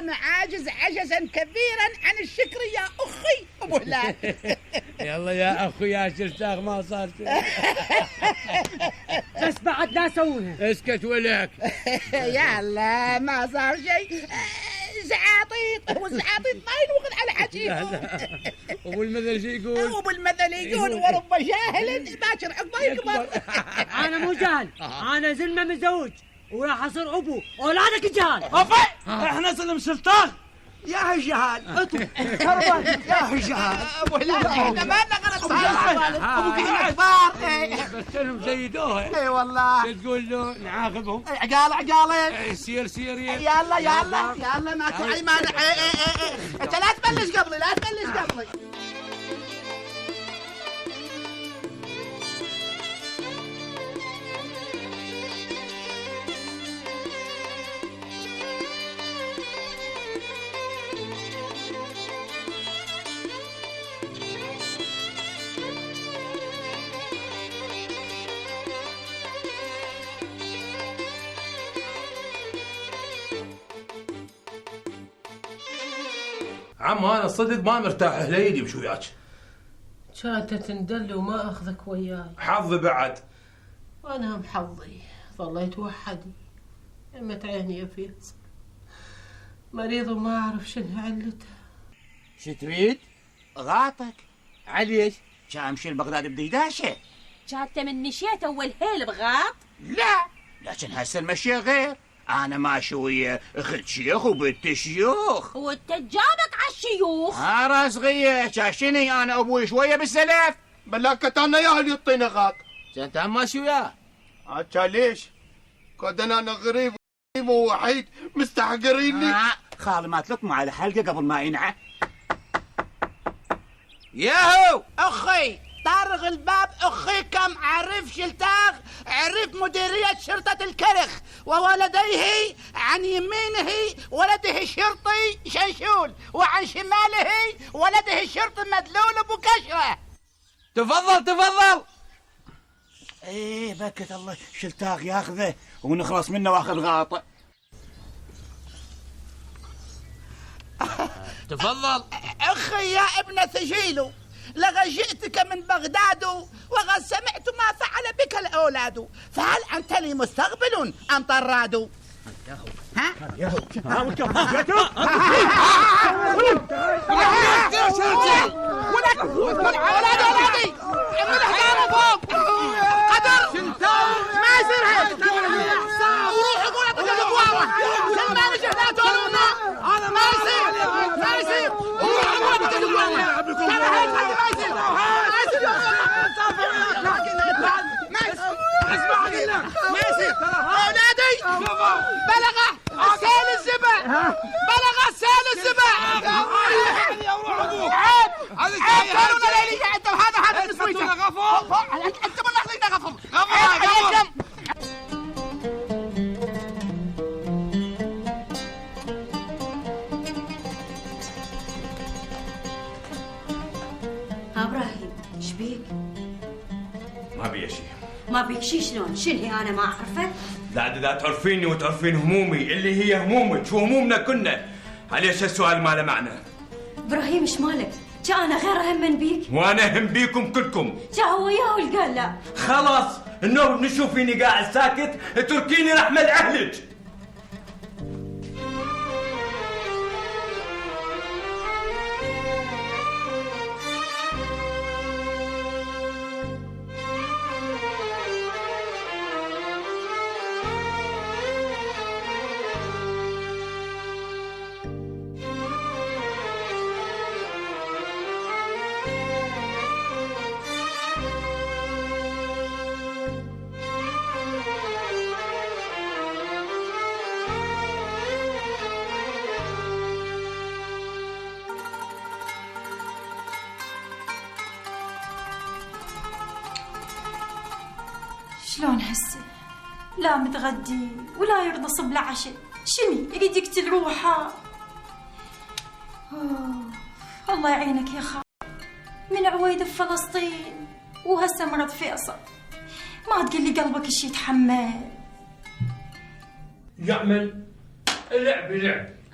أنا عاجز عجزا كبيرا عن الشكر يا أخي أبو هلال. يلا يا أخي يا شرتاغ ما صار شيء. بس بعد لا سويها. اسكت ولك. يلا ما صار شيء. زعاطيط، والزعاطيط ما ينوغل على حكيهم. وبالمثل شو يقول؟ وبالمثل يقول ورب جاهل باكر عقبه يكبر. أنا مو جاهل، أنا زلمة مزوج وراح أصير أبو أولادك جهال. أبي إحنا زلم سلطان يا هالجهال. أنتم تربى يا هالجهال. أبو هلال إحنا ما لنا غلط. أبو قاعد كبار. بس انهم زيدوها. اي والله. شو تقول له نعاقبهم؟ عقالة سير يلا ماكو اي مانع. انت لا تبلش قبلي. عم انا صدق ما مرتاح هليلي مش وياك. كانت تندل وما اخذك وياي. حظي بعد. وانا هم حظي ظليت وحدي. يمت عيني يا فيصل مريض وما اعرف شنو علته. شو تريد؟ غاطك عليش؟ كان مشي بغداد بديداشه. كانت من نشيت اول هيل بغاط. لا لكن هسه المشي غير. انا ماشي ويا اخت شيخ وبنت شيوخ. وانت جابك على الشيوخ؟ راس غيه شاشني انا ابوي شويه بالسلف. بلاك انا يا اللي يعطيني غاط. انت ماشي وياه؟ عشان ليش؟ كنت انا غريب ووحيد مستحقريني. خالي ما تلطم على حلقه قبل ما ينعى. ياهو اخي طارق الباب. اخي كم عرف شلتاغ عرف مديرية شرطة الكرخ وولديه عن يمينه ولده الشرطي شنشول وعن شماله ولده الشرطي مدلول ابو كشرة. تفضل. ايه بكت الله شلتاغ ياخذه ونخلص منه واخذ غاطه. تفضل. اخي يا ابن ثجيلو لقد جئتك من بغداد وقد سمعت ما فعل بك الأولاد فهل أنت لي مستقبل أم طراد؟ ها؟ ولادي من حكام فوق قدر ما يصير هيك. وروحوا قول اعطيك الابواب ما نجح لا تقولونا. هذا ما يصير وروحوا قول اعطيك الابواب. ترى هيك ما يصير. ما يصير اولادي. بلغ سيل الزبع. عيب كانونا ليلي انت هذا تسويته. انت من نخلينا غفر. ابراهيم ايش بيك؟ ما بي شيء. ما بيك شي شلون؟ شنو انا ما اعرفه؟ لا تعرفيني وتعرفين همومي اللي هي همومك وهمومنا كنا. عليش هالسؤال ما له معنى. ابراهيم ايش مالك؟ جا انا غير اهم من بيك؟ وانا هم بيكم كلكم. جا هو ياهو اللي قال لا. خلاص النوم نشوفيني قاعد ساكت تركيني رحمة اهلك. شلون هسه؟ لا متغدي ولا يرضى صب العشاء. شني يريد يقتل روحه. الله يعينك يا خال. من عويد بفلسطين وهسه مرض فيصل. ما تقول لي قلبك ايش يتحمل. يعمل اللعب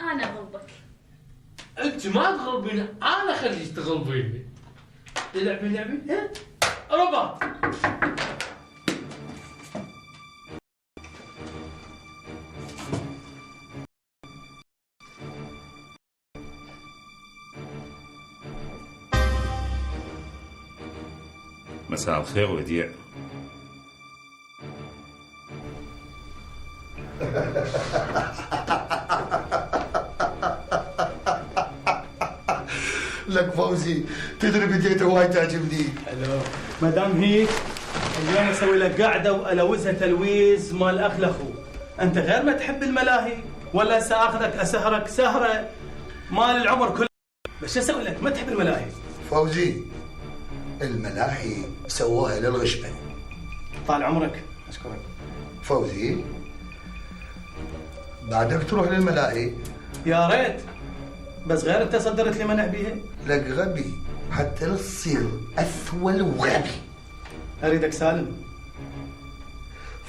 انا اغلبك. انت ما تغلبيني، انا خليك تغلبيني. تلعبي لعبي؟ ايه؟ رباط. مساء الخير وديع. لك فوزي، تدري بديت وايد تعجبني. حلو، ما دام هيك اليوم اسوي لك قعده والوزها تلويز مال اخ لاخو. انت غير ما تحب الملاهي ولا ساخذك اسهرك سهره مال العمر كله. بس شو اسوي لك؟ ما تحب الملاهي. فوزي، الملاهي سووها للغشمه. طال عمرك، اشكرك. فوزي، بعدك تروح للملاهي. يا ريت، بس غير انت صدرت لي منع بيها. لك غبي حتى لا تصير اثول وغبي. اريدك سالم.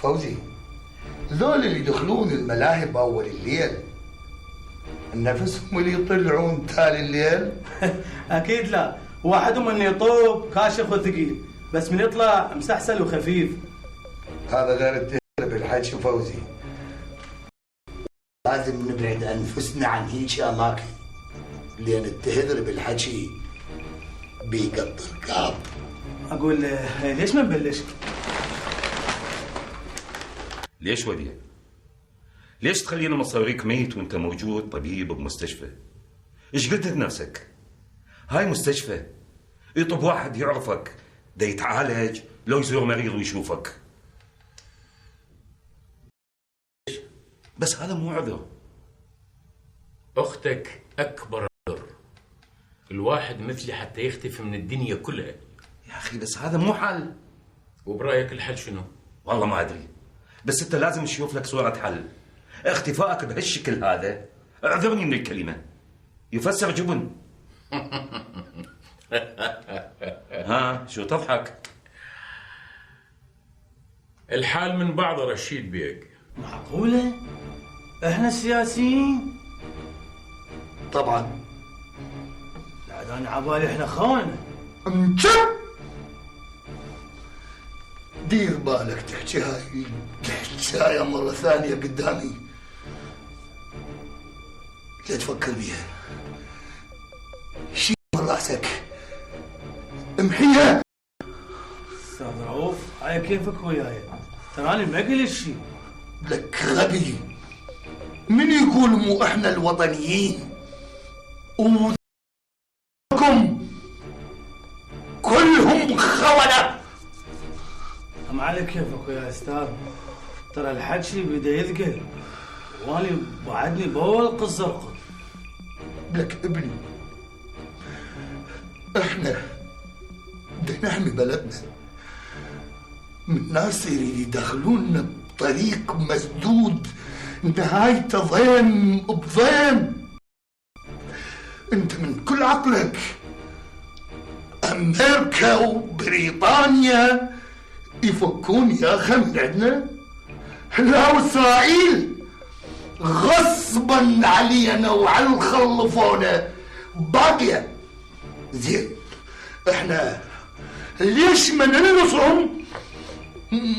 فوزي، ذول اللي يدخلون الملاهي باول الليل نفسهم اللي يطلعون تالي الليل. اكيد لا، واحدهم اللي يطوب كاشخ وثقيل، بس من يطلع مسحسل وخفيف. هذا غير التهذر بالحكي فوزي. لازم نبعد انفسنا عن هيك اماكن، لان التهذر بالحكي بيقطر كاب. اقول ليش ما نبلش؟ ليش وديع؟ ليش تخلينا مصاريك ميت وانت موجود طبيب بمستشفى؟ ايش قلت لنفسك؟ هاي مستشفى، يطب واحد يعرفك دا يتعالج لو يصير مريض ويشوفك. بس هذا مو عذر. اختك اكبر عذر. الواحد مثلي حتى يختفي من الدنيا كلها. يا اخي بس هذا مو حل. وبرايك الحل شنو؟ والله ما ادري، بس انت لازم تشوف لك صورة حل. اختفائك بهالشكل هذا، اعذرني من الكلمة، يفسر جبن. ها شو تضحك؟ الحال من بعض رشيد بيك. معقولة؟ احنا السياسيين؟ طبعا. لا انا عبالي احنا خونة. دير بالك تحكي هاي الحكاية مرة ثانية قدامي، لا تفكر بيها. شيل من راسك، امحيها. استاذ رؤوف، هاي كيفك وياي؟ تراني ما قلت شيء. لك غبي، من يقول مو احنا الوطنيين؟ وكم كلهم خونة. ما عليك كيفك يا استاذ، ترى الحكي بدا يذكر والي بعدني بول قصر. لك ابني، احنا بدنا نحمي بلدنا من ناس يريد يدخلونا بطريق مسدود نهايته ضيم بضيم. انت من كل عقلك امريكا وبريطانيا يفكون يا اخي من عندنا، لا واسرائيل غصبا علينا وعلى الخلفونا باقيه. زين، احنا ليش ما ننصهم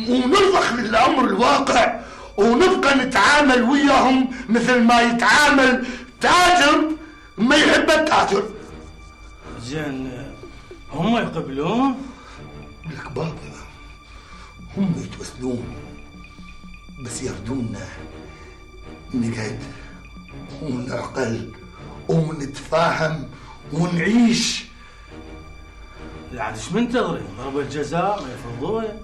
ونرضخ للامر الواقع ونبقى نتعامل وياهم مثل ما يتعامل تاجر ما يحب التاجر؟ زين، هم يقبلون؟ لك بابا، هم يتوسلون بس يردونا نقعد ونعقل ونتفاهم ونعيش. يعني ايش منتظرين؟ ضرب الجزاء ما يفرضوه؟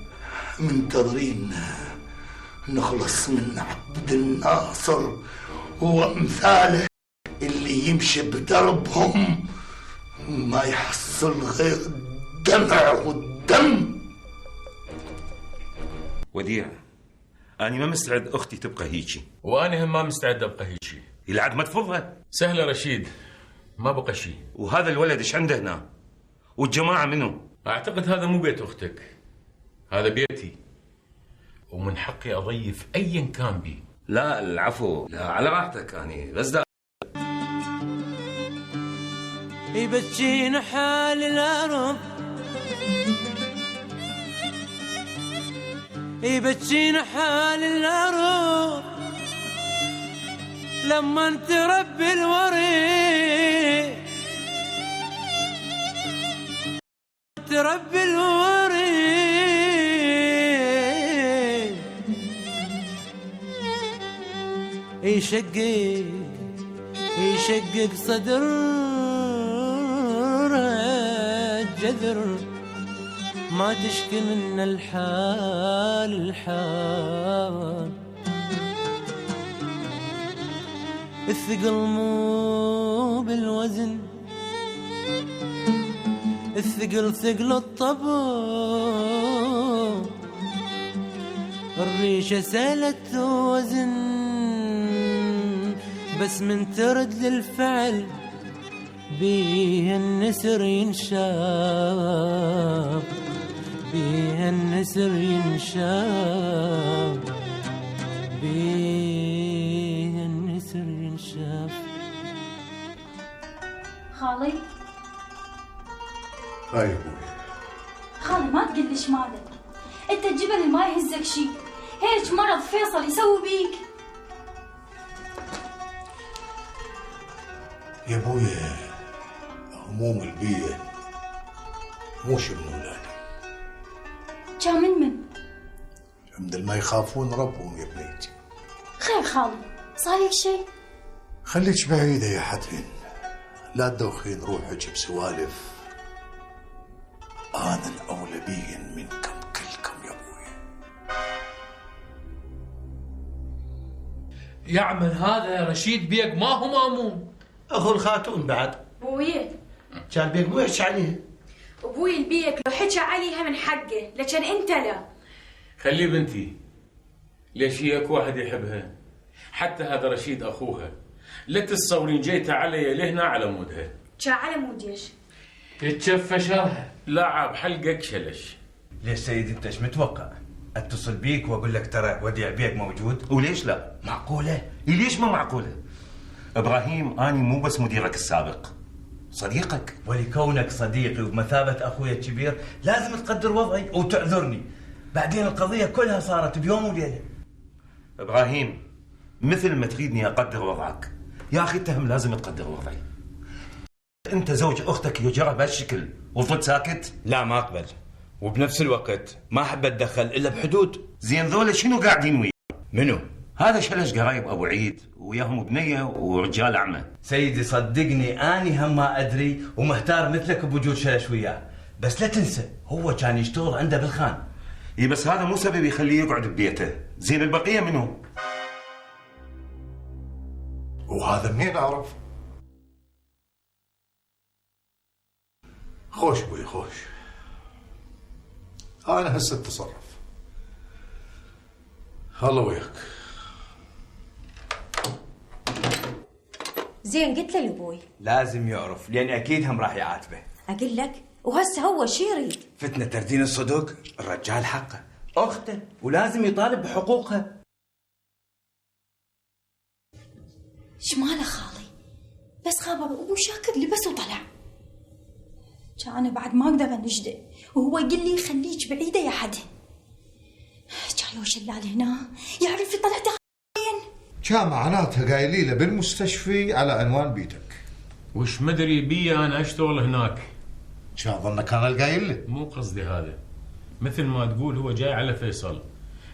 منتظرين نخلص من عبد الناصر وامثاله اللي يمشي بدربهم ما يحصل غير دمع والدم. وديع، أنا ما مستعد أختي تبقى هيجي. وأنا هم ما مستعد أبقى هيجي. يلعب ما تفضها. سهلة رشيد، ما بقى شيء. وهذا الولد إيش عنده هنا؟ والجماعة منه؟ أعتقد هذا مو بيت أختك، هذا بيتي، ومن حقي أضيف أيا كان بي. لا العفو، لا على راحتك. أنا بس دا يبكين حال الأرض يبكين حال الأرض لما تربي الوريد تربي الوريد يشقق صدرها الجذر ما تشكي من الحال الثقل مو بالوزن الثقل ثقل الطبع الريشة سالت وزن بس من ترد للفعل بيه النسر ينشاب بيه النسر ينشاب بيه النسر ينشاب. خالي هاي ابوي. خالي ما تقول ليش مالك، انت الجبل ما يهزك شي، هيك مرض فيصل يسوي بيك. يا ابوي هموم البيئة موش من ولادي. كان من مثل ما يخافون ربهم يا بنيتي. خير خالي، صاير شيء؟ خليك بعيدة يا حتين، لا تدوخين روحك بسوالف. أنا الأولى بين منكم كلكم يا أبوي. يعمل هذا يا رشيد بيك ما هو مامون. أخو الخاتون بعد. بوي كان بيك مو يحكي عليها. ابوي البيك لو حكى عليها من حقه، لكن انت لا. خليه بنتي، ليش هي اكو واحد يحبها؟ حتى هذا رشيد اخوها، لا تتصورين جيتها علي لهنا على مودها. جا على مود ايش؟ يتشفى شرها، لاعب حلقك شلش. ليش سيدي انت ايش متوقع؟ اتصل بيك واقول لك ترى وديع بيك موجود؟ وليش لا؟ معقولة؟ ليش ما معقولة؟ ابراهيم اني مو بس مديرك السابق، صديقك. ولكونك صديقي وبمثابة اخوي الكبير لازم تقدر وضعي وتعذرني. بعدين القضية كلها صارت بيوم وليلة. ابراهيم مثل ما تريدني اقدر وضعك، يا اخي اتهم لازم تقدر وضعي. انت زوج اختك يجرى بهالشكل وظلت ساكت؟ لا ما اقبل، وبنفس الوقت ما احب اتدخل الا بحدود. زين ذولا شنو قاعدين وياه؟ منو؟ هذا شلش قرايب ابو عيد وياهم بنيه ورجال اعمى. سيدي صدقني اني هم ما ادري ومهتار مثلك بوجود شلش وياه، بس لا تنسى هو كان يشتغل عنده بالخان. اي بس هذا مو سبب يخليه يقعد ببيته. زين البقيه منو؟ وهذا منين اعرف؟ خوش ابوي خوش، انا هسه اتصرف. الله وياك. زين قلت له لابوي لازم يعرف لان اكيد هم راح يعاتبه. اقول لك وهسه هو شو يريد؟ فتنة تردين الصدق، الرجال حقه، اخته ولازم يطالب بحقوقها. شماله خالي؟ بس خبر ابو شاكر لبس وطلع. كان بعد ما اقدر انجده وهو يقول لي خليك بعيده يا حدا. جاي وشلال هنا يعرف يطلع تخين. كان معناتها قايلي له بالمستشفى على عنوان بيتك. وش مدري بي انا اشتغل هناك. كان ظنك انا القايل له. مو قصدي هذا، مثل ما تقول هو جاي على فيصل.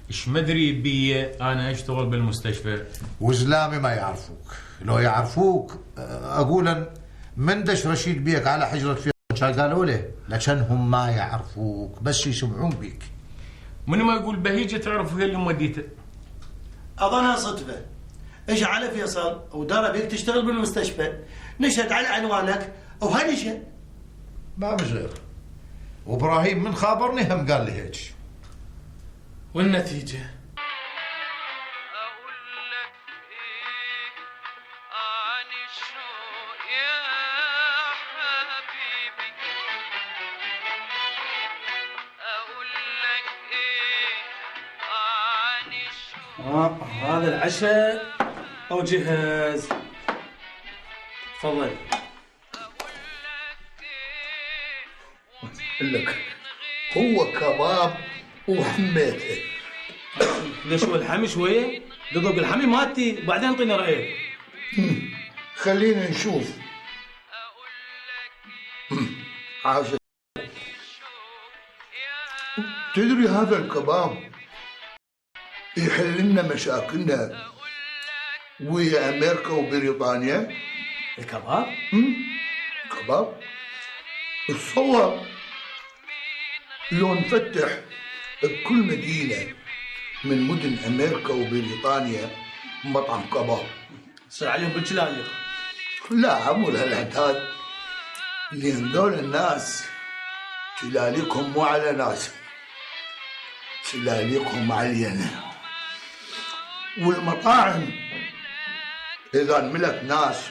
ايش مدري بي انا اشتغل بالمستشفى. وزلامي ما يعرفوك، لو يعرفوك اقول من دش رشيد بيك على حجرة فيصل كان قالوا له، لكنهم ما يعرفوك بس يسمعون بيك. من ما يقول بهيجة تعرف هي اللي موديته. اظنها صدفة. ايش على فيصل ودار بيك تشتغل بالمستشفى، نشهد على عنوانك وهنشهد. ما بغير. وابراهيم من خابرني هم قال لي هيك. والنتيجة هذا العشاء او جهاز. تفضل. لك هو كباب وحميته. ليش هو الحمي شويه؟ تذوق الحمي مالتي وبعدين انطيني رايك. خلينا نشوف. عاشق، تدري هذا الكباب يحل لنا مشاكلنا ويا امريكا وبريطانيا. الكباب؟ كباب. تصور لو نفتح بكل مدينة من مدن أمريكا وبريطانيا مطعم كباب، يصير عليهم بالجلايق. لا مو لهالعتاد، لأن دول الناس تلاليكهم مو على ناس، تلاليكهم علينا. والمطاعم إذا انملت ناس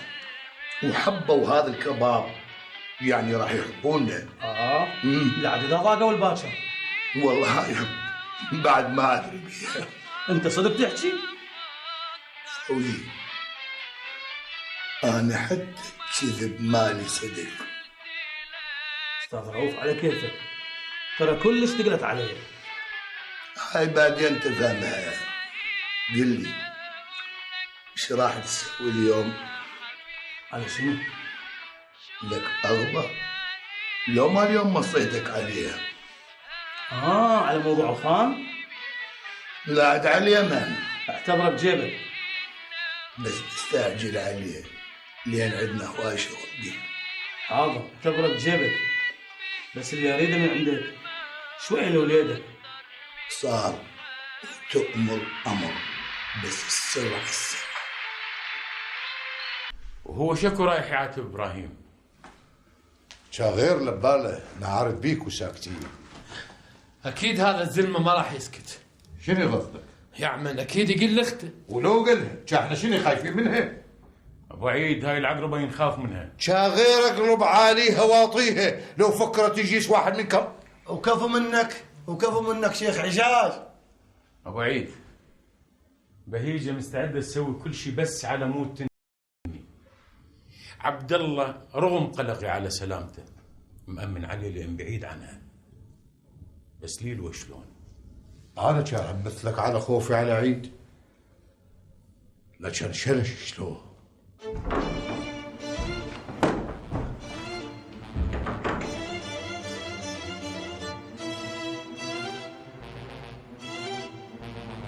وحبوا هذا الكباب يعني راح يحبونا. لا إذا ضاقوا الباكر. والله بعد ما أدري بيها. أنت صدق تحكي؟ خوي أنا حتى كذب مالي صدق. أستاذ رؤوف على كيفك، ترى كلش ثقلت علي. هاي بعدين تفهمها. قل لي ايش راح تسوي اليوم؟ على شنو؟ لك أغبى لو ما اليوم مصيتك عليها. على موضوع الخام؟ لا عاد على اليمن. اعتبره بجيبك. بس تستعجل عليه لأن عندنا هواي شغل بيه. حاضر اعتبره بجيبك، بس اللي أريده من عندك شوي لوليدك. صار تؤمر أمر، بس السر على السر. وهو شكو رايح يعاتب إبراهيم؟ شاغير لباله نعرض بيك وساكتين. اكيد هذا الزلمه ما راح يسكت. شنو قصدك؟ يعمل اكيد يقول لاخته. ولو قلها احنا شنو خايفين منها؟ ابو عيد هاي العقربه ينخاف منها. شاغير اقلب عاليها واطيها لو فكرت يجيس واحد منكم. وكفو منك شيخ عجاج. ابو عيد بهيجه مستعده تسوي كل شيء بس على مود تنهي. عبد الله رغم قلقي على سلامته مأمن عليه لأن بعيد عنها، بس ليل وشلون؟ أنا كان مثلك على خوفي على عيد، لكن شلش شلون؟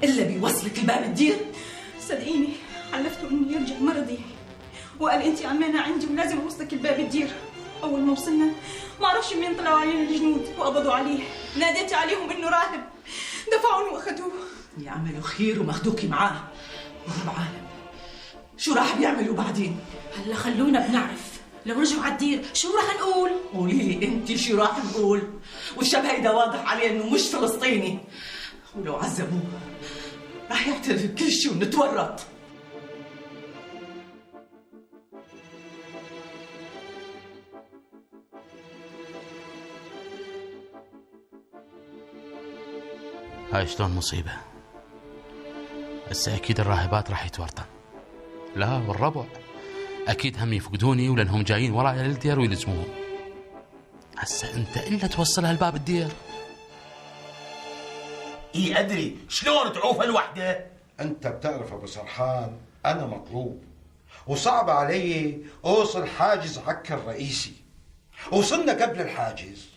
إلا بيوصلك الباب الدير. صدقيني حلفته إنه يرجع مرضي، وقال أنت عمانة عندي ولازم أوصلك الباب الدير. أول ما وصلنا ما أعرفش مين طلعوا علينا الجنود وقبضوا عليه. ناديت عليهم إنه راهب، دفعوني وأخذوه. يعملوا خير وماخدوكي معاه. رب عالم شو راح بيعملوا بعدين؟ هلا خلونا بنعرف. لو رجعوا على الدير شو راح نقول؟ قولي لي انت شو راح نقول؟ والشاب هيدا واضح عليه انه مش فلسطيني، ولو عذبوه راح يعترف بكل شيء ونتورط. هاي شلون مصيبة؟ هسه أكيد الراهبات راح يتورطن. لا والربع أكيد هم يفقدوني ولأنهم جايين وراي للدير ويلزموهم. هسه أنت إلا توصلها لباب الدير. إيه أدري، شلون تعوف الوحدة؟ أنت بتعرف أبو سرحان أنا مطلوب، وصعب علي أوصل حاجز عكا الرئيسي. وصلنا قبل الحاجز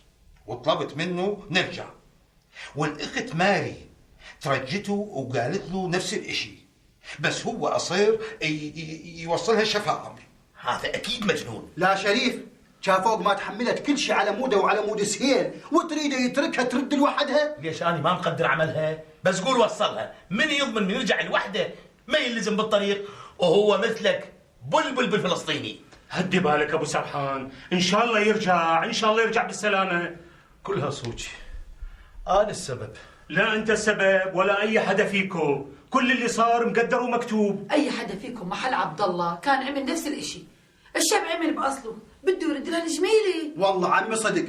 وطلبت منه نرجع، والأخت ماري ترجته وقالت له نفس الإشي، بس هو أصير يوصلها شفاء أمر. هذا أكيد مجنون. لا شريف، شافوك ما تحملت كل شيء على موده وعلى مود سهيل وتريده يتركها ترد لوحدها. ليش أنا ما مقدر عملها؟ بس قول وصلها، من يضمن من يرجع لوحده ما يلزم بالطريق وهو مثلك بلبل بالفلسطيني. هدي بالك ابو سرحان، ان شاء الله يرجع، ان شاء الله يرجع بالسلامه. كلها صوتي، انا السبب. لا انت السبب ولا اي حدا فيكم، كل اللي صار مقدر ومكتوب. اي حدا فيكم محل عبد الله كان عمل نفس الاشي. الشاب عمل باصله، بده يرد لها الجميله. والله عمي صدق،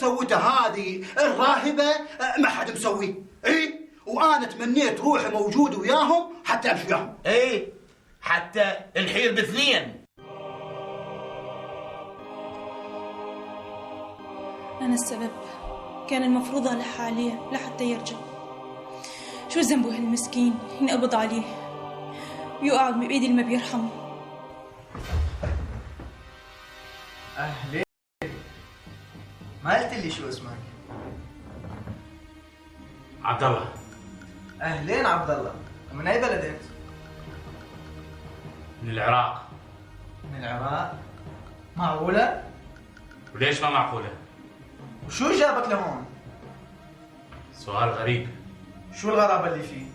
سوتها هذه الراهبه ما حد مسوي. اي وانا تمنيت روحي موجود وياهم حتى امشي وياهم. اي حتى الحير باثنين. أنا السبب، كان المفروض ألح عليه لحتى يرجع. شو ذنبه هالمسكين ينقبض عليه ويقع بإيدي اللي ما بيرحمه؟ أهلين. ما قلت لي شو اسمك؟ عبد الله. أهلين عبد الله. من أي بلد أنت؟ من العراق. من العراق؟ معقولة؟ وليش ما معقولة؟ وشو جابك لهون؟ سؤال غريب. شو الغرابة اللي فيه؟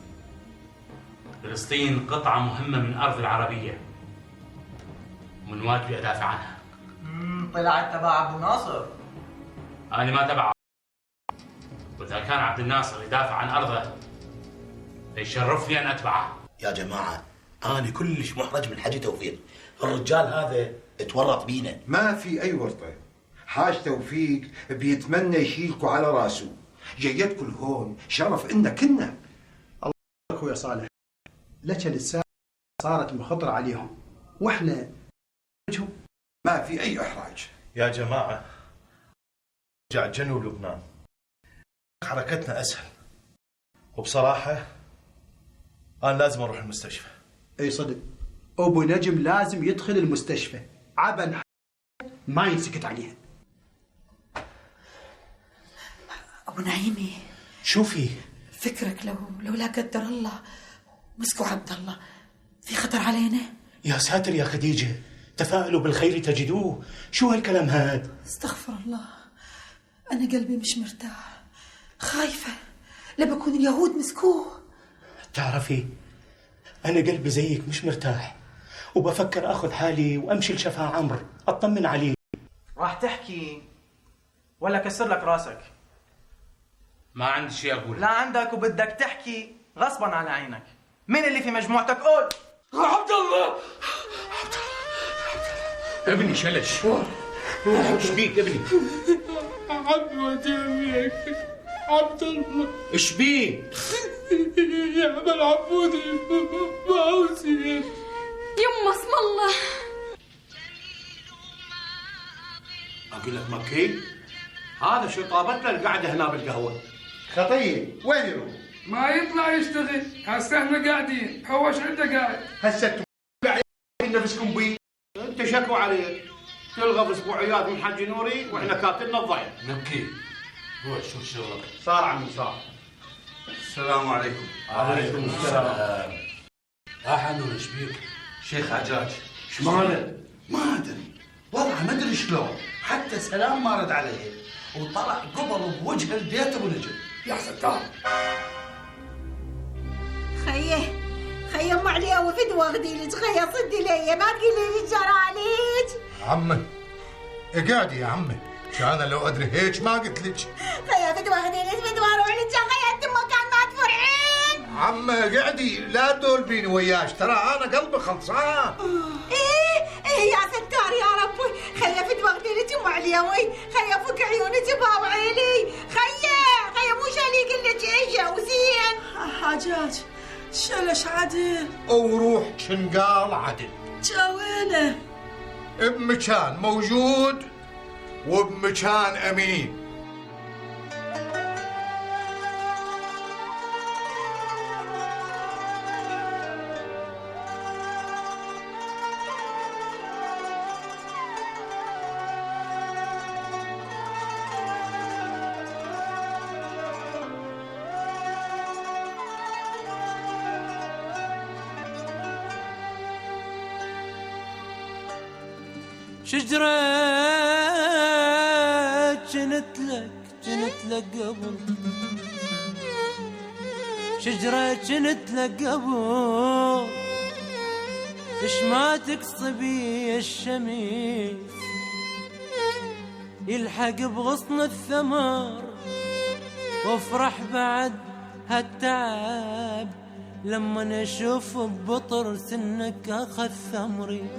فلسطين قطعة مهمة من أرض العربية، ومن واجبي أدافع عنها. طلعت تبع عبد الناصر. أنا ما تبعه، وإذا كان عبد الناصر يدافع عن أرضه فيشرفني أن أتبعه. يا جماعة أنا كلش محرج من حاج توفيق، الرجال هذا اتورط بينا. ما في أي ورطة. حاج توفيق بيتمنى يشيلكوا على راسه. جيتكم هون شرف إنا كنا. الله أخويا صالح، لك للساعة صارت مخطرة عليهم وإحنا ما في أي إحراج. يا جماعة رجع جنوب لبنان حركتنا أسهل، وبصراحة أنا لازم أروح المستشفى. أي صدق، أبو نجم لازم يدخل المستشفى. عبن ما ينسكت عليها. أبو نعيمي شو في؟ فكرك لو لا قدر الله مسكوا عبد الله في خطر علينا؟ يا ساتر يا خديجة، تفاءلوا بالخير تجدوه. شو هالكلام هاد؟ استغفر الله، أنا قلبي مش مرتاح، خايفة لبكون اليهود مسكوه. تعرفي أنا قلبي زيك مش مرتاح، وبفكر أخذ حالي وأمشي لشفا عمرو أطمن عليه. راح تحكي ولا كسر لك راسك؟ ما عندي شيء أقول. لا عندك وبدك تحكي غصبا على عينك. مين اللي في مجموعتك؟ قول. عبد الله. ابني شلش. ايش بيك ابني؟ عبد الله عبد الله ايش بيك؟ يا عم العبودي باوزي. يما اسم الله. أقول لك مكي، هذا شو طابتنا القعدة هنا بالقهوة. خطيب وين يروح؟ ما يطلع يشتغل، هسه احنا قاعدين، هو ايش عنده قاعد؟ هسه قاعدين نفسكم بي. انت شكوا عليك تلغى باسبوعيات من حج نوري واحنا كاتلنا الضيع. نبكي. روح شوف شغلك. صار عمي صار. السلام عليكم. عليكم السلام. حنون ايش بيك؟ شيخ حجاج شمالك؟ ما ادري والله ما ادري شلون، حتى سلام ما رد عليه وطلع قبل بوجه البيت ابو نجم. يا ستار. خيه ام عليا وفدوه غديلك، خيه صدي لي ما تقولي لي جرى عليك. عمي اقعدي يا عمي، انا لو ادري هيك ما قلت لك. خيه فدوه غديلك، فدوه روح لك خيه انت مكان ما تفرحين. عمي اقعدي لا تولبيني وياش، ترى انا قلبي خلصان. ايه يا ستار يا ربي. خيه فدوه غديلك ام عليوي، خيه فك عيونك باوعي لي. خيه مو شالي يقول لك ايش وزين. حجاج شلش عدل وروح شنقال عدل. جاوينه بمكان موجود وبمكان امين. شجرة جنت لك قبل، شجرة جنت لك قبل، اش ما تقصبي الشميس يلحق بغصن الثمر، وافرح بعد هالتعب لما نشوف ببطر سنك اخذ ثمري.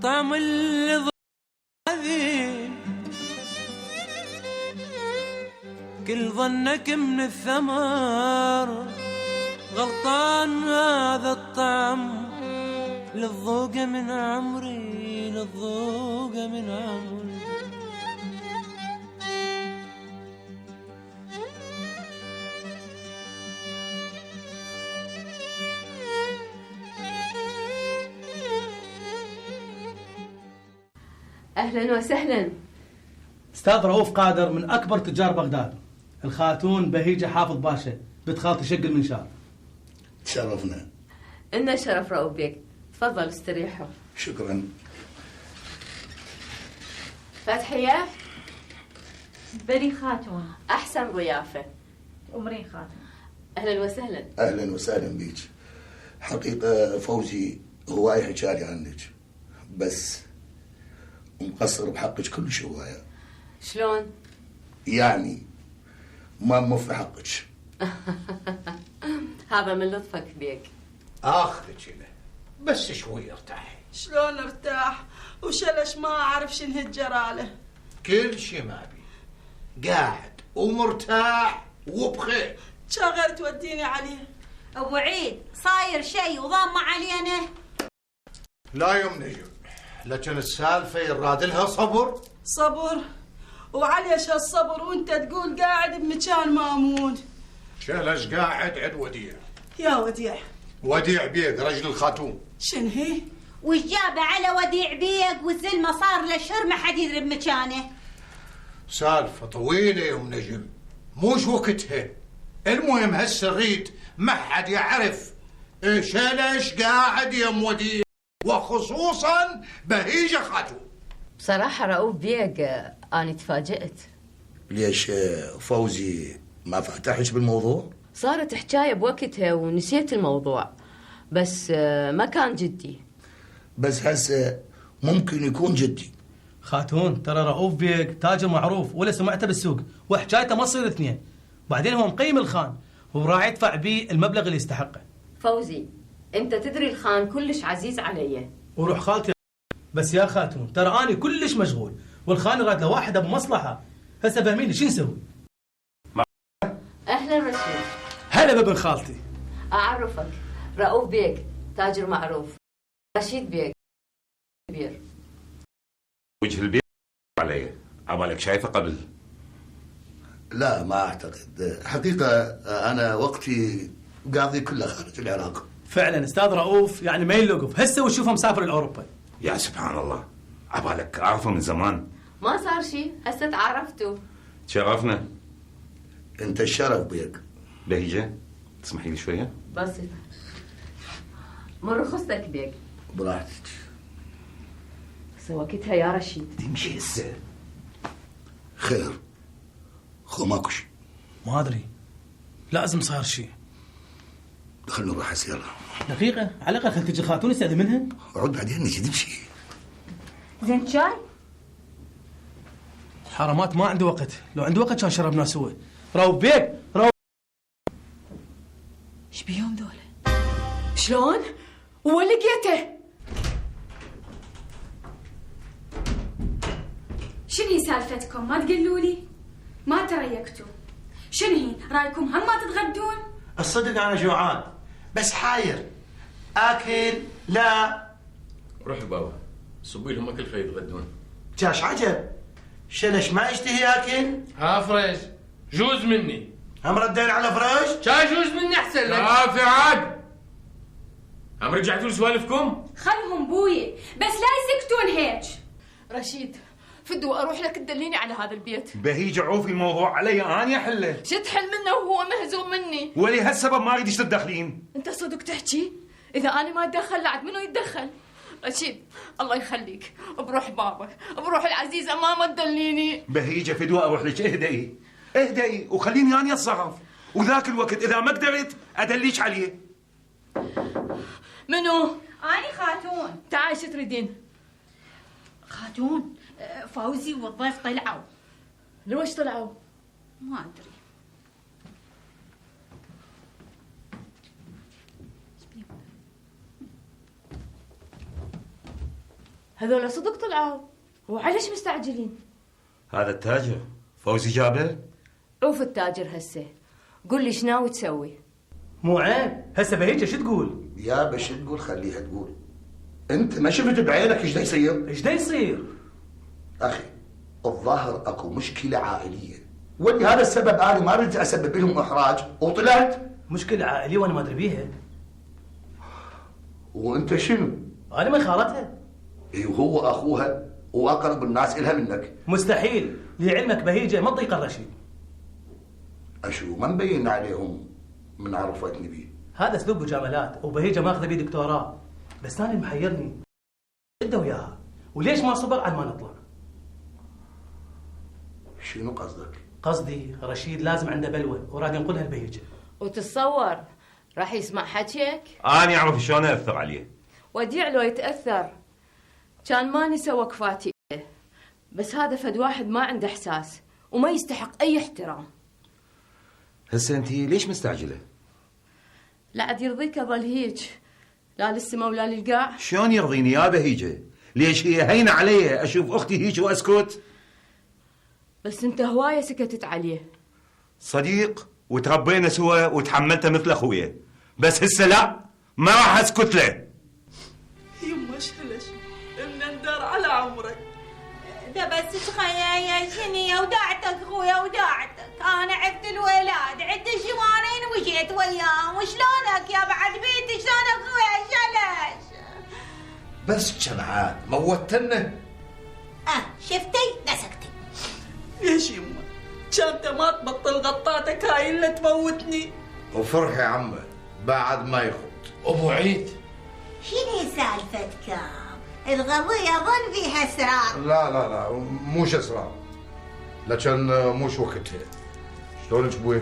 طعم اللي ضاذي كل ظنك من الثمر، غلطان هذا الطعم للذوقة من عمري، للذوقة من عمري. أهلا وسهلا. استاذ رؤوف قادر من اكبر تجار بغداد، الخاتون بهيجه حافظ باشا بنت خالتي شق المنشار. تشرفنا. إنه شرف رؤوف بيك، تفضل استريحوا. شكرا. فتحية بلي خاتون. أحسن ضيافة. أمرين خاتون. أهلا وسهلا. اهلا وسهلا بيك. حقيقه فوزي هواي حكالي عنك، بس مقصر بحقك كل هوايه. شلون؟ يعني ما موفي حقك. هذا من لطفك بيك. اخذك له بس شوي ارتاحي. شلون ارتاح وشلش ما اعرف شنو الجراله. كل شيء ما بي، قاعد ومرتاح وبخير. شغل توديني عليه. ابو عيد صاير شيء وضامة علينا. لا يوم نجم، لكن السالفه يراد لها صبر. صبر وعليش هالصبر وانت تقول قاعد بمكان مامون. شلش قاعد عند وديع. يا وديع. وديع بيك رجل الخاتون. شن هي؟ وش جابه على وديع بيك والزلمه صار له شهر ما حد يدري بمكانه. سالفه طويله يوم نجم، موش وقتها. المهم هسه نريد ما حد يعرف شلش قاعد يم وديع، وخصوصا بهيجه خاتون. بصراحة رؤوف بيك أنا تفاجأت. ليش فوزي ما فتحش بالموضوع؟ صارت حكاية بوقتها ونسيت الموضوع، بس ما كان جدي. بس هسه ممكن يكون جدي. خاتون ترى رؤوف بيك تاجر معروف ولا سمعته بالسوق، وحكايته ما تصير اثنين. بعدين هو مقيم الخان وراح يدفع بيه المبلغ اللي يستحقه. فوزي انت تدري الخان كلش عزيز علي. وروح خالتي. بس يا خاتون ترى اني كلش مشغول، والخان راد له واحده بمصلحه. هسه فهميني شو نسوي؟ اهلا رشيد. هلا بابن خالتي. اعرفك، رؤوف بيك تاجر معروف. رشيد بيك كبير. وجه البيت علي، عبالك شايفه قبل؟ لا ما اعتقد، حقيقه انا وقتي قاضي كله خارج العراق. فعلا استاذ رؤوف يعني ما يلقف، هسه وشوفه مسافر لاوروبا. يا سبحان الله، عبالك اعرفه من زمان. ما صار شيء، هسه تعرفتوا. تشرفنا. انت الشرف بيك. بهيجه تسمحي لي شويه؟ بسيطة. من رخصتك بيك. براحتك. وقتها يا رشيد. تمشي هسه. خير. خو ماكو شيء. ما ادري. لازم صار شيء. خلنا نروح هسه يلا. دقيقة، على الأقل خل تجي خاتون استأذن منها. عود بعدين نجي نمشي. زين شاي؟ حرامات ما عنده وقت، لو عنده وقت كان شربنا سوا. روب بيك، روب. ايش بيهم ذولا؟ شلون؟ ولقيته؟ شنو سالفتكم؟ ما تقولوا لي؟ ما تريقتوا. شنو هي؟ رايكم هم ما تتغدون؟ الصدق انا جوعان بس حاير. اكل لا. روح بابا صبي لهم اكل خلي يتغدون. جاش عجب، شلش ما يشتهي اكل؟ ها فريش جوز مني. هم ردين على فريش؟ شاي جوز مني احسن لك. كافي عاد. هم رجعتوا لسوالفكم؟ خلهم بوي بس لا يسكتون هيك. رشيد فدوا اروح لك تدليني على هذا البيت. بهيجه عوفي الموضوع علي اني احله. شو تحل منه وهو مهزوم مني؟ ولهالسبب ما اريدش تتدخلين. انت صدق تحكي؟ اذا انا ما اتدخل لعد منو يتدخل؟ رشيد الله يخليك، بروح بابك، بروح العزيزه ما تدليني. بهيجه فدوى اروح لك، اهدئي اهدئي وخليني اني اتصرف، وذاك الوقت اذا ما قدرت ادليك عليه. منو؟ اني خاتون. تعال شو تريدين؟ خاتون فوزي والضيف طلعوا. لوش طلعوا؟ ما ادري. هذول صدق طلعوا، وعليش مستعجلين؟ هذا التاجر فوزي جابه؟ عوف التاجر هسه، قل لي ايش ناوي تسوي؟ مو عيب، هسه بهيجه شو تقول؟ يا بش تقول خليها تقول. انت ما شفت بعينك ايش دا يصير؟ ايش دا يصير؟ اخي الظاهر اكو مشكله عائليه، ولهذا السبب انا ما ردت اسبب لهم احراج وطلعت. مشكله عائليه وانا ما ادري بيها. وانت شنو؟ انا من خالتها. اي وهو اخوها واقرب الناس الها منك. مستحيل، لعلمك بهيجه ما تطيق الرشيد. اشو ما مبين عليهم من عرفتني بيه؟ هذا اسلوب مجاملات، وبهيجه ماخذه بيه دكتوراه. بس انا محيرني انت وياها، وليش ما صبر على ما نطلع؟ شنو قصدك؟ قصدي رشيد لازم عنده بلوه وراد ينقلها لبهيجه. وتتصور راح يسمع حكيك؟ أنا أعرف شلون أثر عليه. وديع لو يتأثر كان ما نسى وقفاتي، بس هذا فد واحد ما عنده إحساس وما يستحق أي احترام. هسه أنت ليش مستعجلة؟ لا عاد يرضيك أظل هيج، لا للسما ولا للقاع. شلون يرضيني يا بهيجة؟ ليش هي هينة علي أشوف أختي هيك وأسكت؟ بس أنت هواية سكتت عليه. صديق وتربينا سوا وتحملته مثل أخويا، بس هسه لا، ما راح أسكت له. يما شلش من الدار على عمرك. ده بس تخيل شنية وداعتك خويا وداعتك. انا عفت الولاد عدت شمارين وجيت وياهم. وشلونك يا بعد بيتي؟ شلونك خويا شلش؟ بس جمعان موتنا. شفتي نسكتي. ليش يما؟ كانت ما تبطل غطاتك هاي اللي تموتني. وفرح يا عمه بعد ما يخط. ابو عيد شنو سالفتكم؟ القضية ظل فيها اسرار. لا موش اسرار، لكن موش وقتها. شلونك ابوي؟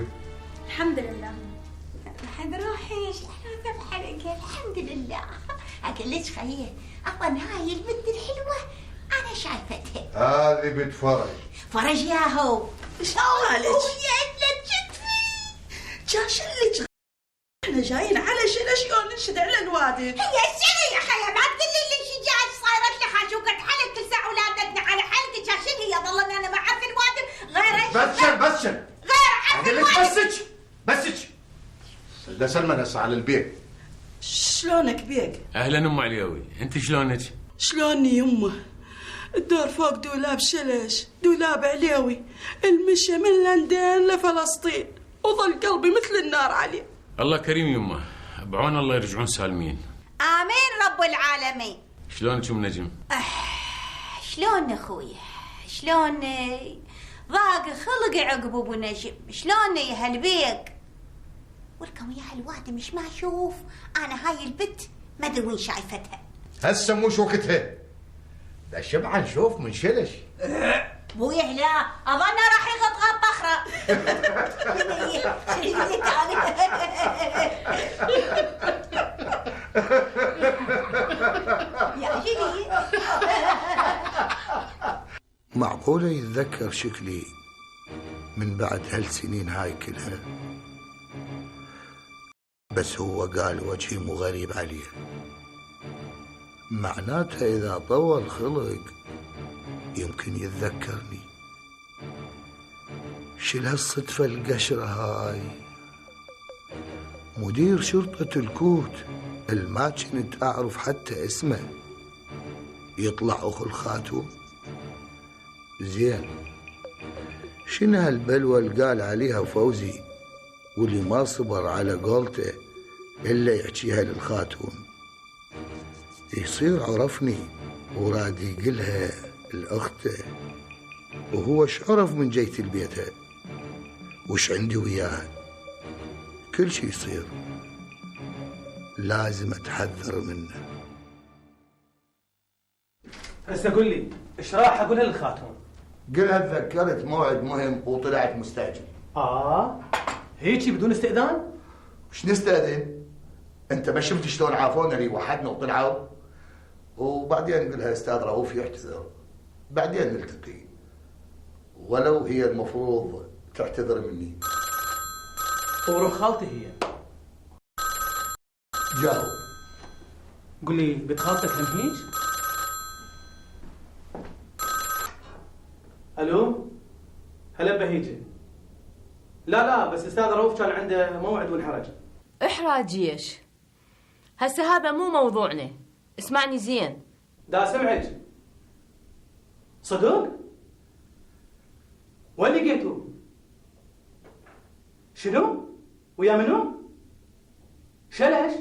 الحمد لله. بعد روحي شلون بحرقها؟ الحمد لله. اقول لك خيي اظن هاي البنت الحلوة انا شايفتها. هذه بنت فرج. فرج ياهو. شلونك؟ ويا كتفي. جاشلك احنا جايين على شلون ننشد على الوادي. هي شنو يا خيا؟ ما تقولي لي شجاج صايره لي خاشوقة حلق كل ساعة ولادتنا على حلقك. شنو هي؟ ظلنا انا ما اعرف الوادي غير بس غير اعرف الوادي. بسك ده سلمى هسه على البيت. شلونك بيك؟ اهلا ام عليوي، انت شلونك؟ شلوني يمه؟ الدور فوق دولاب شلش، دولاب عليوي، المشي من لندن لفلسطين، وظل قلبي مثل النار عليه. الله كريم يمه، بعون الله يرجعون سالمين. امين رب العالمين. شلونك ام نجم؟ شلون اخوي؟ شلون ضاق خلق عقب ابو نجم؟ شلون يا هالبيك؟ ولكم يا هالوادي مش ما اشوف انا هاي البنت ما ادري وين شايفتها. هسه موش وقتها، ده شبعا نشوف من شلش. بويه لا اظنه راح يغطغط طخره. يا شيخ معقولة يتذكر شكلي من بعد هالسنين هاي كلها؟ بس هو قال وجهي مو غريب عليه، معناتها إذا طول خلق يمكن يتذكرني. شل هالصدفة القشرة هاي؟ مدير شرطة الكوت الما كنت أعرف حتى اسمه، يطلع أخو الخاتون. زين شنو هالبلوى اللي قال عليها فوزي واللي ما صبر على قولته إلا يحكيها للخاتون؟ يصير عرفني وراد يقلها لأخته، وهو شعرف من جيت البيتها وش عندي وياها. كل شي يصير لازم أتحذر منه. هسه قل لي ايش راح اقولها للخاتون؟ قلها تذكرت موعد مهم وطلعت مستعجل. هيجي بدون استئذان؟ وش نستأذن؟ انت ما شفت شلون عافونا اللي وحدنا وطلعوا؟ وبعدين قلها استاذ رؤوف يعتذر، بعدين نلتقي، ولو هي المفروض تعتذر مني. وروح خالتي هي جاو. قل لي بنت خالتك هم هيج؟ الو هلا بهيجه. لا بس استاذ رؤوف كان عنده موعد وانحرج. احراج ايش؟ هسه هذا مو موضوعنا، اسمعني زين. دا سمعك. صدق؟ وين لقيتوه؟ شنو؟ ويا منو؟ شلش؟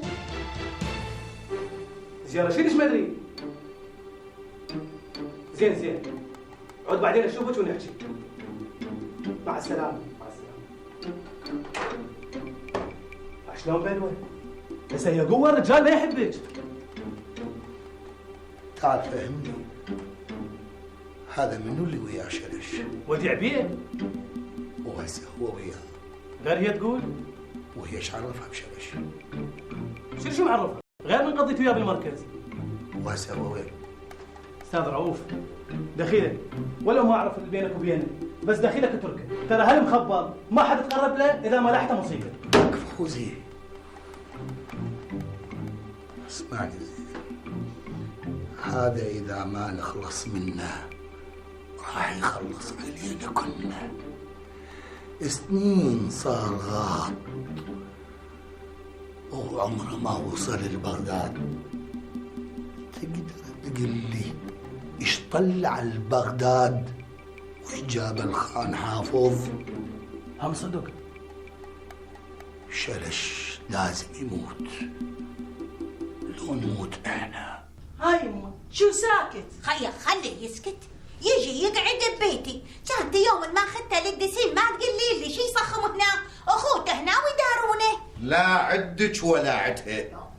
زين رشيد ما ادري. زين عود بعدين اشوفك ونحكي. مع السلامة. شلون بلوه؟ بس هي قوة الرجال ما يحبك. تعال فهمني، هذا منو اللي وياه شلش؟ وديع بيه. وهسه هو وياه. غير هي تقول؟ وهي ايش عرفها بشلش؟ شو معرفها؟ غير من قضيت وياه بالمركز. وهسه هو وين؟ استاذ رؤوف دخيلك، ولا ما اعرف اللي بينك وبينه، بس دخيلك اتركه، ترى هالمخبر ما حد تقرب له اذا ما لحته مصيبه. فوزي اسمعني زين، هذا اذا ما نخلص منه راح يخلص علينا كلنا. سنين صار غاض وعمره ما وصل لبغداد. تقدر تقول لي ايش طلع البغداد وايش جاب الخان حافظ؟ هم صدق. شلش لازم يموت، لو نموت احنا. هاي يمه شو ساكت؟ خليه يسكت، يجي يقعد ببيتي. كانت يوم ما اخذته للدسين ما تقول لي شي يصخم هنا، اخوته هنا ويدارونه. لا عدك ولا عدها،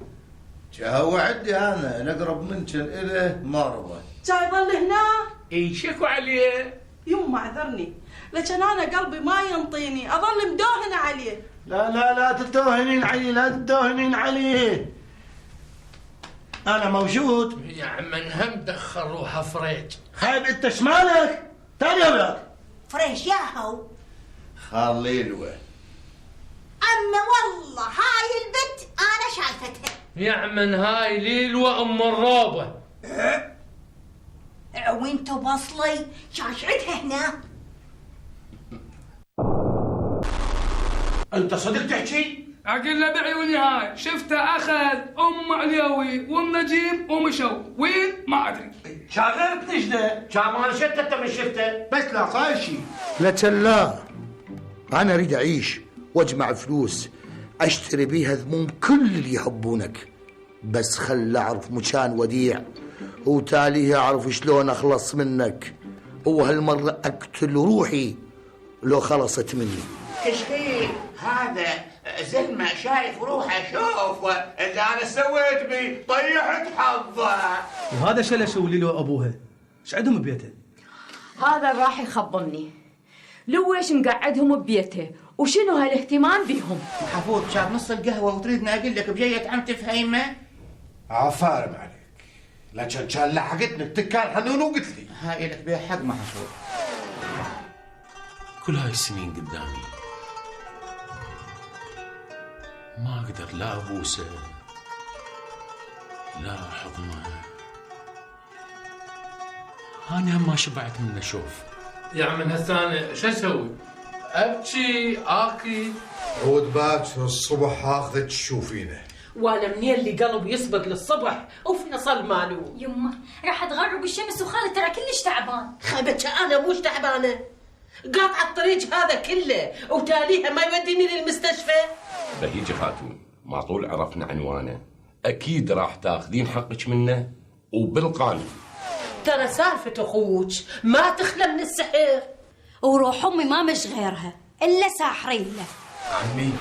هو عدي انا نقرب منك اله ما رضى. جاي يظل هنا؟ اي شكو عليه. يما اعذرني، لكن انا قلبي ما ينطيني اظل مدوهنه عليه. لا تتوهنين عليه، لا تتوهنين عليه. انا موجود. يا عم هم دخل روحه فريج. خايب انت شمالك؟ تعال يا ولاد. فريش ياهو. خلي له. اما والله هاي البنت انا شايفتها. يا عم هاي ليلوى ام الروبه. وانتو بصلي شاشعتها هنا. انت صدق تحكي؟ اقول له بعيوني هاي شفته اخذ ام عليوي والنجيب ومشوا وين ما ادري. شاغر بتجده، كان ما شفته انت من شفته، بس لا صاير شيء. لكن لا، انا اريد اعيش واجمع فلوس اشتري بيها ذموم كل اللي يحبونك، بس خل اعرف مكان وديع وتاليها اعرف شلون اخلص منك، وهالمره اقتل روحي لو خلصت مني. كشخيل هذا زلمه شايف روحه، شوف اللي انا سويت بي طيحت حظه. وهذا شلش وليلو ابوها، ايش عندهم ببيته؟ هذا راح يخبمني. لويش مقعدهم ببيته وشنو هالاهتمام بيهم؟ محفوظ شاف نص القهوه وتريدني اقول لك بجية عم تفهمه؟ عفارم عليك، لكن كان لحقتني بتكان حنون وقلت لي هاي لك بيها حق محفوظ. كل هاي السنين قدامي ما اقدر لا ابوسه لا احضنه. انا هم ما شبعت منه. شوف يا عم هسه انا شو اسوي؟ ابكي اكل؟ عود باكر الصبح اخذك تشوفينه. وانا منين اللي قلب يسبق للصبح وفي نصل مالو. يمه راح تغرب الشمس وخالد ترى كلش تعبان. خيبتك انا مش تعبانه، قاطع الطريق هذا كله وتاليها ما يوديني للمستشفى. بهيجي خاتون، ما طول عرفنا عنوانه اكيد راح تاخذين حقك منه وبالقانون. ترى سالفه اخوك ما تخلى من السحر، وروح امي ما مش غيرها الا ساحرين له. عمي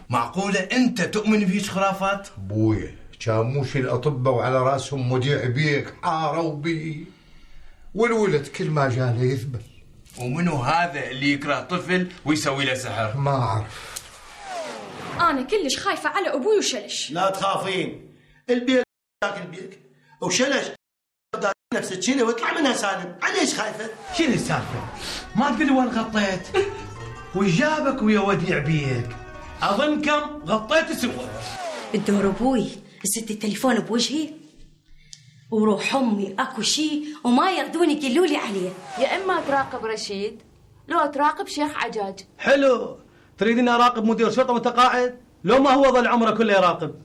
معقوله انت تؤمن بهيج خرافات؟ ابويا كان مو شي الاطباء وعلى راسهم مديع بيك حاروا بي، والولد كل ما جاله يذبل. ومنو هذا اللي يكره طفل ويسوي له سحر؟ ما اعرف. انا كلش خايفه على ابوي وشلش. لا تخافين، البيك تاكل بيك وشلش نفسك شيله واطلع منها سالم. عليش خايفه؟ شنو السالفه؟ ما تقولي وين غطيت؟ وجابك ويا وديع بيك، اظنكم غطيتوا سوا. الدور ابوي الست التليفون بوجهي وروح امي اكو شيء وما يرضون يقولوا لي عليه. يا اما تراقب رشيد لو تراقب شيخ عجاج. حلو، تريدين اراقب مدير شرطه وانت قاعد؟ لو ما هو ظل عمره كله يراقب.